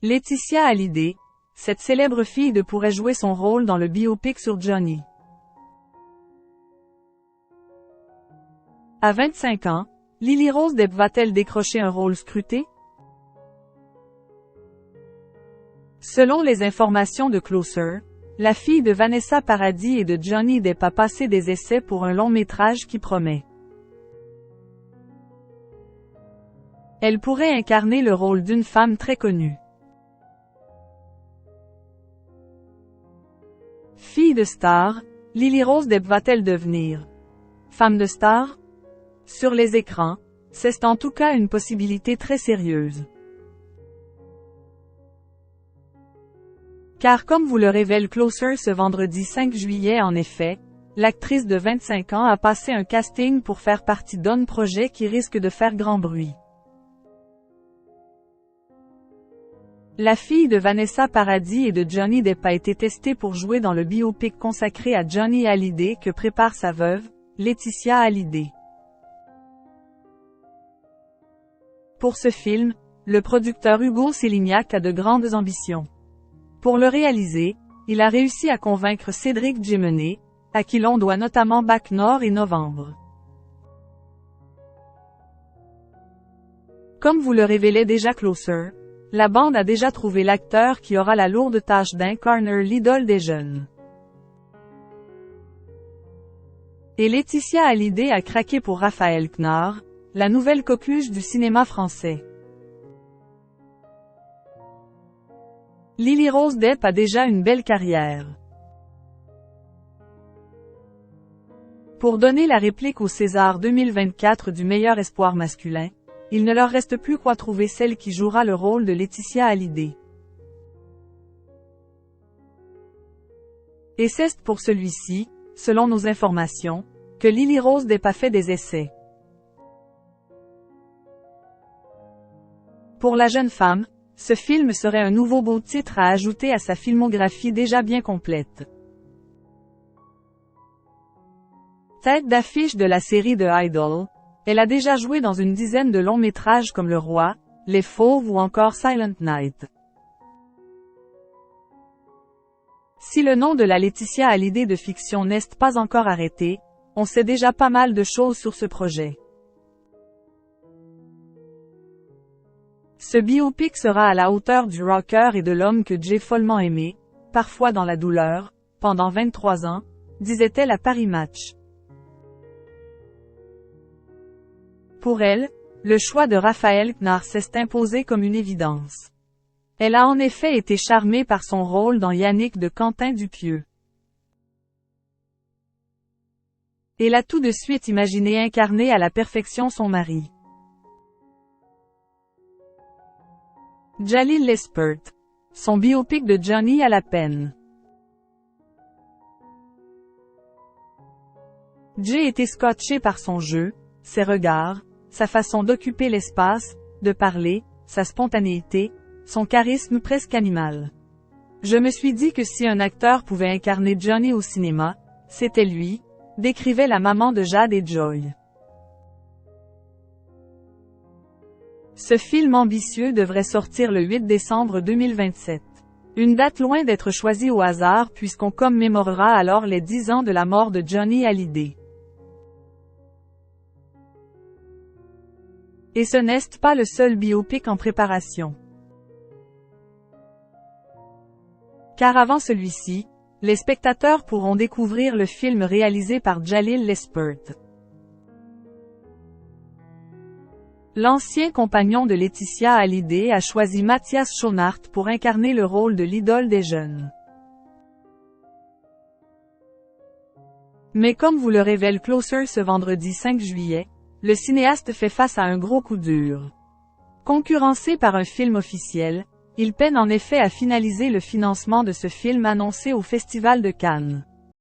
Laetitia Hallyday, cette célèbre fille de pourrait jouer son rôle dans le biopic sur Johnny. À 25 ans, Lily Rose Depp va-t-elle décrocher un rôle scruté? Selon les informations de Closer, la fille de Vanessa Paradis et de Johnny Depp a passé des essais pour un long métrage qui promet. Elle pourrait incarner le rôle d'une femme très connue. Fille de star, Lily Rose Depp va-t-elle devenir femme de star? Sur les écrans, c'est en tout cas une possibilité très sérieuse. Car comme vous le révèle Closer ce vendredi 5 juillet en effet, l'actrice de 25 ans a passé un casting pour faire partie d'un projet qui risque de faire grand bruit. La fille de Vanessa Paradis et de Johnny Depp a été testée pour jouer dans le biopic consacré à Johnny Hallyday que prépare sa veuve, Laetitia Hallyday. Pour ce film, le producteur Hugo Sélignac a de grandes ambitions. Pour le réaliser, il a réussi à convaincre Cédric Djemenet, à qui l'on doit notamment Bac Nord et Novembre. Comme vous le révélait déjà Closer, la bande a déjà trouvé l'acteur qui aura la lourde tâche d'incarner l'idole des jeunes. Et Laetitia Hallyday a craqué pour Raphaël Quenard, la nouvelle coqueluche du cinéma français. Lily Rose Depp a déjà une belle carrière. Pour donner la réplique au César 2024 du meilleur espoir masculin, il ne leur reste plus qu'à trouver celle qui jouera le rôle de Laetitia Hallyday. Et c'est pour celui-ci, selon nos informations, que Lily Rose Depp a fait des essais. Pour la jeune femme, ce film serait un nouveau beau titre à ajouter à sa filmographie déjà bien complète. Tête d'affiche de la série The Idol, elle a déjà joué dans une dizaine de longs métrages comme Le Roi, Les Fauves ou encore Silent Night. Si le nom de la Laetitia Hallyday de fiction n'est pas encore arrêté, on sait déjà pas mal de choses sur ce projet. Ce biopic sera à la hauteur du rocker et de l'homme que j'ai follement aimé, parfois dans la douleur, pendant 23 ans, disait-elle à Paris Match. Pour elle, le choix de Raphaël Quenard s'est imposé comme une évidence. Elle a en effet été charmée par son rôle dans Yannick de Quentin Dupieux. Elle a tout de suite imaginé incarner à la perfection son mari. Jalil Lespert. Son biopic de Johnny à la peine. J'ai été scotché par son jeu, ses regards, sa façon d'occuper l'espace, de parler, sa spontanéité, son charisme presque animal. Je me suis dit que si un acteur pouvait incarner Johnny au cinéma, c'était lui, décrivait la maman de Jade et Joy. Ce film ambitieux devrait sortir le 8 décembre 2027. Une date loin d'être choisie au hasard puisqu'on commémorera alors les 10 ans de la mort de Johnny Hallyday. Et ce n'est pas le seul biopic en préparation. Car avant celui-ci, les spectateurs pourront découvrir le film réalisé par Jalil Lespert. L'ancien compagnon de Laetitia Hallyday a choisi Matthias Schoenaerts pour incarner le rôle de l'idole des jeunes. Mais comme vous le révèle Closer ce vendredi 5 juillet, le cinéaste fait face à un gros coup dur. Concurrencé par un film officiel, il peine en effet à finaliser le financement de ce film annoncé au Festival de Cannes.